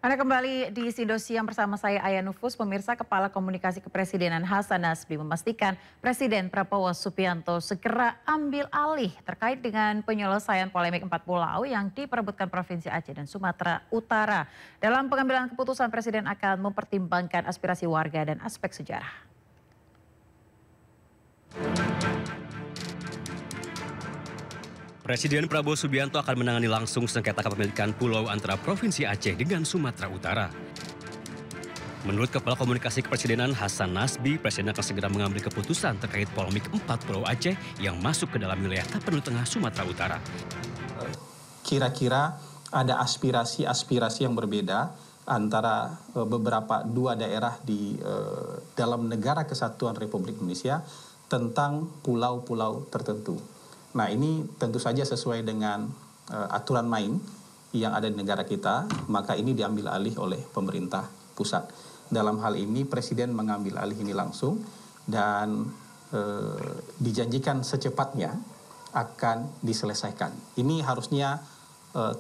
Anda kembali di Sindosiang bersama saya Aya Nufus. Pemirsa, Kepala Komunikasi Kepresidenan Hasan Nasbi memastikan Presiden Prabowo Subianto segera ambil alih terkait dengan penyelesaian polemik 4 pulau yang diperebutkan Provinsi Aceh dan Sumatera Utara. Dalam pengambilan keputusan, Presiden akan mempertimbangkan aspirasi warga dan aspek sejarah. Presiden Prabowo Subianto akan menangani langsung sengketa kepemilikan pulau antara Provinsi Aceh dengan Sumatera Utara. Menurut Kepala Komunikasi Kepresidenan Hasan Nasbi, Presiden akan segera mengambil keputusan terkait polemik 4 pulau Aceh yang masuk ke dalam wilayah Tapanuli Tengah, Sumatera Utara. Kira-kira ada aspirasi-aspirasi yang berbeda antara beberapa dua daerah di dalam negara kesatuan Republik Indonesia tentang pulau-pulau tertentu. Nah, ini tentu saja sesuai dengan aturan main yang ada di negara kita, maka ini diambil alih oleh pemerintah pusat. Dalam hal ini Presiden mengambil alih ini langsung dan dijanjikan secepatnya akan diselesaikan. Ini harusnya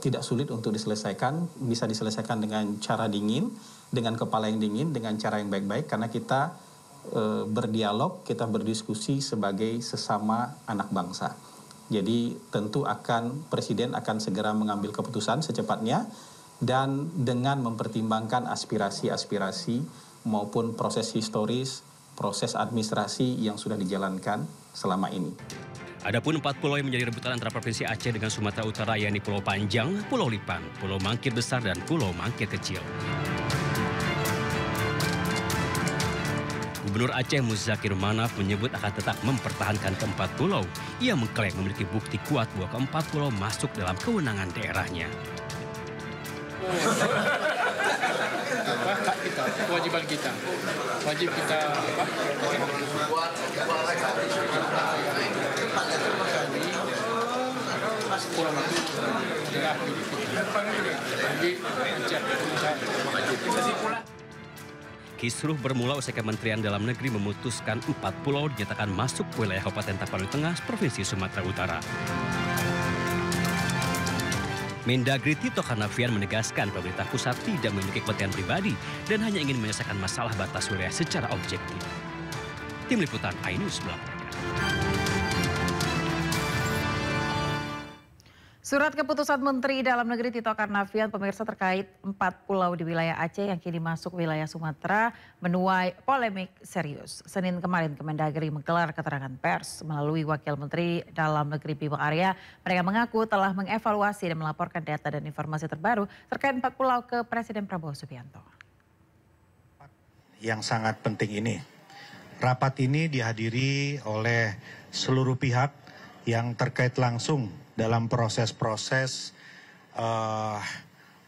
tidak sulit untuk diselesaikan, bisa diselesaikan dengan cara dingin, dengan kepala yang dingin, dengan cara yang baik-baik, karena kita berdialog, kita berdiskusi sebagai sesama anak bangsa. Jadi tentu Presiden akan segera mengambil keputusan secepatnya dan dengan mempertimbangkan aspirasi-aspirasi maupun proses historis, proses administrasi yang sudah dijalankan selama ini. Adapun 4 pulau yang menjadi rebutan antara Provinsi Aceh dengan Sumatera Utara yakni Pulau Panjang, Pulau Lipan, Pulau Mangkir Besar, dan Pulau Mangkir Kecil. Gubernur Aceh Muzakir Manaf menyebut akan tetap mempertahankan keempat pulau. Ia mengklaim memiliki bukti kuat bahwa keempat pulau masuk dalam kewenangan daerahnya. Hak kita, kewajiban kita, wajib kita pulau itu adalah Kisruh bermula usai Kementerian Dalam Negeri memutuskan 4 pulau dinyatakan masuk wilayah Kabupaten Tapanuli Tengah, Provinsi Sumatera Utara. Mendagri Tito Karnavian menegaskan pemerintah pusat tidak memiliki kepentingan pribadi dan hanya ingin menyelesaikan masalah batas wilayah secara objektif. Tim Liputan iNews melaporkan. Surat keputusan Menteri Dalam Negeri Tito Karnavian pemirsa terkait 4 pulau di wilayah Aceh yang kini masuk wilayah Sumatera menuai polemik serius. Senin kemarin Kemendagri menggelar keterangan pers melalui Wakil Menteri Dalam Negeri Bima Arya. Mereka mengaku telah mengevaluasi dan melaporkan data dan informasi terbaru terkait 4 pulau ke Presiden Prabowo Subianto. Yang sangat penting ini. Rapat ini dihadiri oleh seluruh pihak yang terkait langsung dalam proses-proses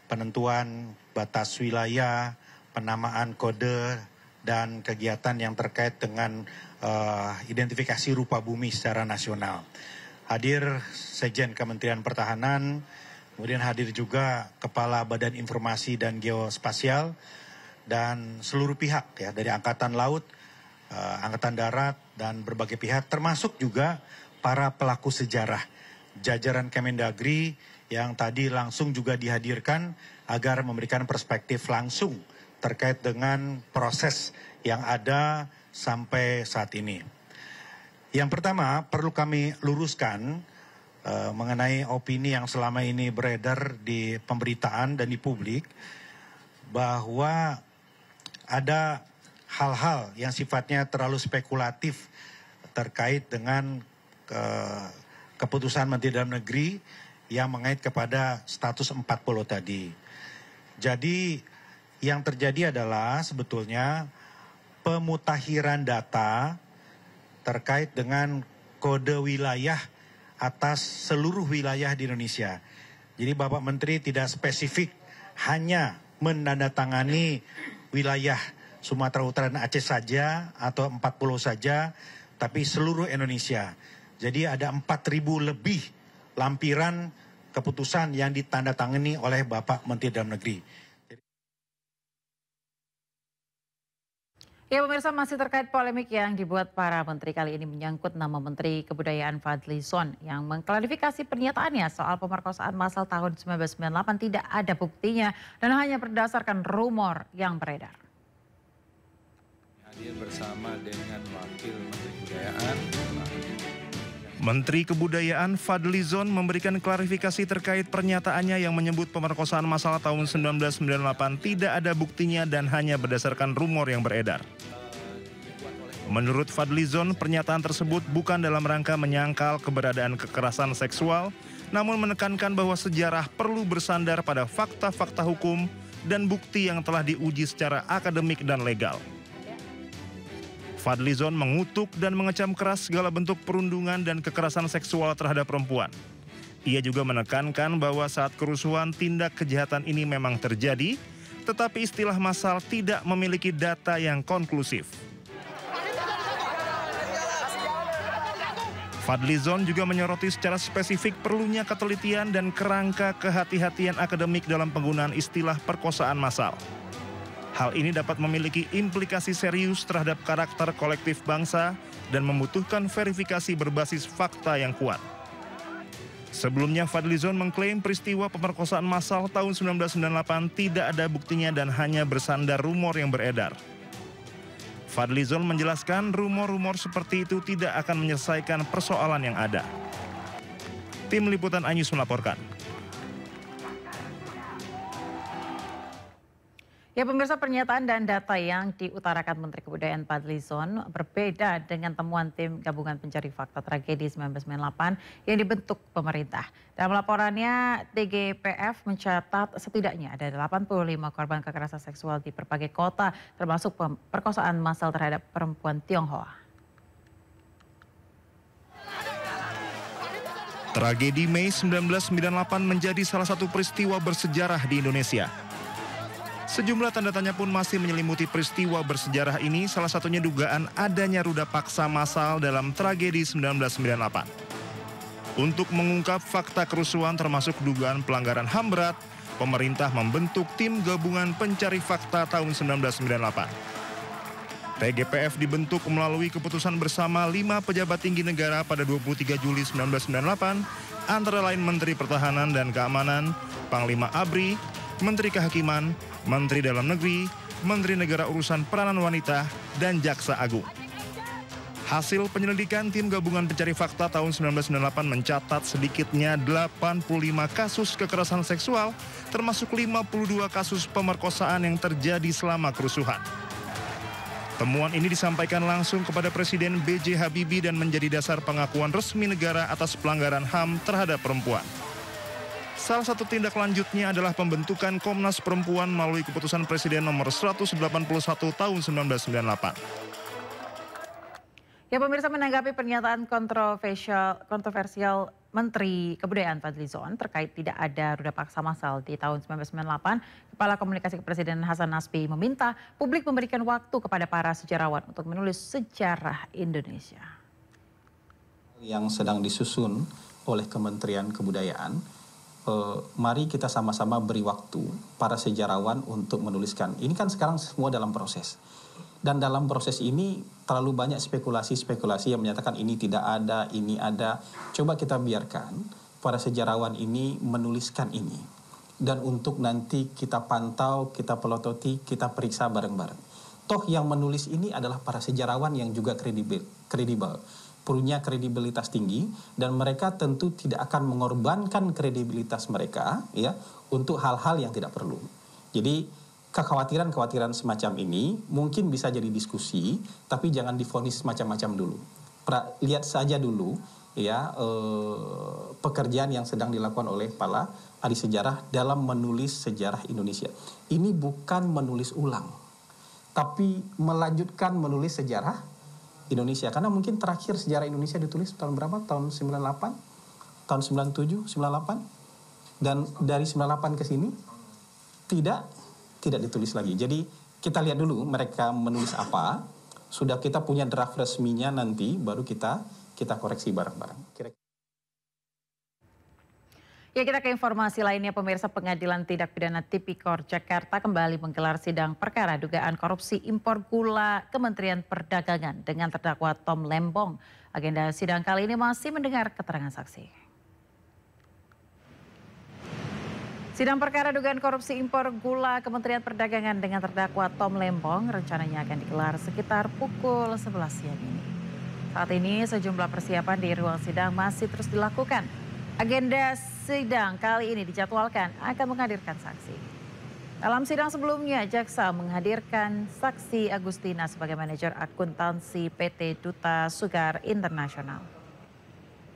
penentuan batas wilayah, penamaan kode, dan kegiatan yang terkait dengan identifikasi rupa bumi secara nasional. Hadir Sekjen Kementerian Pertahanan, kemudian hadir juga Kepala Badan Informasi dan Geospasial, dan seluruh pihak ya dari Angkatan Laut, Angkatan Darat, dan berbagai pihak, termasuk juga para pelaku sejarah. Jajaran Kemendagri yang tadi langsung juga dihadirkan agar memberikan perspektif langsung terkait dengan proses yang ada sampai saat ini. Yang pertama perlu kami luruskan mengenai opini yang selama ini beredar di pemberitaan dan di publik bahwa ada hal-hal yang sifatnya terlalu spekulatif terkait dengan keputusan Menteri Dalam Negeri yang mengait kepada status 4 pulau tadi. Jadi yang terjadi adalah sebetulnya pemutakhiran data terkait dengan kode wilayah atas seluruh wilayah di Indonesia. Jadi Bapak Menteri tidak spesifik hanya menandatangani wilayah Sumatera Utara dan Aceh saja atau 4 pulau saja, tapi seluruh Indonesia. Jadi ada 4.000 lebih lampiran keputusan yang ditandatangani oleh Bapak Menteri Dalam Negeri. Ya pemirsa, masih terkait polemik yang dibuat para menteri kali ini menyangkut nama Menteri Kebudayaan Fadlizon yang mengklarifikasi pernyataannya soal pemerkosaan massal tahun 1998 tidak ada buktinya dan hanya berdasarkan rumor yang beredar. Hadir bersama dengan Wakil Menteri Kebudayaan. Menteri Kebudayaan Fadlizon memberikan klarifikasi terkait pernyataannya yang menyebut pemerkosaan massal tahun 1998 tidak ada buktinya dan hanya berdasarkan rumor yang beredar. Menurut Fadlizon, pernyataan tersebut bukan dalam rangka menyangkal keberadaan kekerasan seksual, namun menekankan bahwa sejarah perlu bersandar pada fakta-fakta hukum dan bukti yang telah diuji secara akademik dan legal. Fadlizon mengutuk dan mengecam keras segala bentuk perundungan dan kekerasan seksual terhadap perempuan. Ia juga menekankan bahwa saat kerusuhan tindak kejahatan ini memang terjadi, tetapi istilah massal tidak memiliki data yang konklusif. Fadlizon juga menyoroti secara spesifik perlunya ketelitian dan kerangka kehati-hatian akademik dalam penggunaan istilah perkosaan massal. Hal ini dapat memiliki implikasi serius terhadap karakter kolektif bangsa dan membutuhkan verifikasi berbasis fakta yang kuat. Sebelumnya, Fadlizon mengklaim peristiwa pemerkosaan massal tahun 1998 tidak ada buktinya dan hanya bersandar rumor yang beredar. Fadlizon menjelaskan rumor-rumor seperti itu tidak akan menyelesaikan persoalan yang ada. Tim Liputan iNews melaporkan. Ya pemirsa, pernyataan dan data yang diutarakan Menteri Kebudayaan Fadlizon berbeda dengan temuan tim gabungan pencari fakta tragedi 1998 yang dibentuk pemerintah. Dalam laporannya, TGPF mencatat setidaknya ada 85 korban kekerasan seksual di berbagai kota, termasuk perkosaan massal terhadap perempuan Tionghoa. Tragedi Mei 1998 menjadi salah satu peristiwa bersejarah di Indonesia. Sejumlah tanda tanya pun masih menyelimuti peristiwa bersejarah ini, salah satunya dugaan adanya ruda paksa massal dalam tragedi 1998. Untuk mengungkap fakta kerusuhan termasuk dugaan pelanggaran HAM berat, pemerintah membentuk tim gabungan pencari fakta tahun 1998. TGPF dibentuk melalui keputusan bersama 5 pejabat tinggi negara pada 23 Juli 1998, antara lain Menteri Pertahanan dan Keamanan, Panglima ABRI, Menteri Kehakiman, Menteri Dalam Negeri, Menteri Negara Urusan Peranan Wanita, dan Jaksa Agung. Hasil penyelidikan tim gabungan pencari fakta tahun 1998 mencatat sedikitnya 85 kasus kekerasan seksual, termasuk 52 kasus pemerkosaan yang terjadi selama kerusuhan. Temuan ini disampaikan langsung kepada Presiden B.J. Habibie dan menjadi dasar pengakuan resmi negara atas pelanggaran HAM terhadap perempuan. Salah satu tindak lanjutnya adalah pembentukan Komnas Perempuan melalui keputusan Presiden nomor 181 tahun 1998. Ya pemirsa, menanggapi pernyataan kontroversial Menteri Kebudayaan Fadlizon terkait tidak ada ruda paksa massal di tahun 1998, Kepala Komunikasi Kepresidenan Hasan Nasbi meminta publik memberikan waktu kepada para sejarawan untuk menulis sejarah Indonesia. Yang sedang disusun oleh Kementerian Kebudayaan, mari kita sama-sama beri waktu para sejarawan untuk menuliskan. Ini kan sekarang semua dalam proses. Dan dalam proses ini terlalu banyak spekulasi-spekulasi yang menyatakan ini tidak ada, ini ada. Coba kita biarkan para sejarawan ini menuliskan ini. Dan untuk nanti kita pantau, kita pelototi, kita periksa bareng-bareng. Toh yang menulis ini adalah para sejarawan yang juga kredibel. Punya kredibilitas tinggi dan mereka tentu tidak akan mengorbankan kredibilitas mereka ya untuk hal-hal yang tidak perlu. Jadi kekhawatiran-kekhawatiran semacam ini mungkin bisa jadi diskusi, tapi jangan divonis macam-macam dulu. Lihat saja dulu ya pekerjaan yang sedang dilakukan oleh para ahli sejarah dalam menulis sejarah Indonesia. Ini bukan menulis ulang, tapi melanjutkan menulis sejarah Indonesia. Karena mungkin terakhir sejarah Indonesia ditulis tahun berapa? Tahun 98, tahun 97, 98. Dan dari 98 ke sini tidak ditulis lagi. Jadi kita lihat dulu mereka menulis apa. Sudah kita punya draft resminya nanti baru kita koreksi bareng-bareng. Ya, kita ke informasi lainnya. Pemirsa, Pengadilan Tindak Pidana Tipikor Jakarta kembali menggelar sidang perkara dugaan korupsi impor gula Kementerian Perdagangan dengan terdakwa Tom Lembong. Agenda sidang kali ini masih mendengar keterangan saksi. Sidang perkara dugaan korupsi impor gula Kementerian Perdagangan dengan terdakwa Tom Lembong rencananya akan digelar sekitar pukul 11 siang ini. Saat ini sejumlah persiapan di ruang sidang masih terus dilakukan. Agenda sidang kali ini dijadwalkan akan menghadirkan saksi. Dalam sidang sebelumnya, jaksa menghadirkan saksi Agustina sebagai manajer akuntansi PT Duta Sugar Internasional.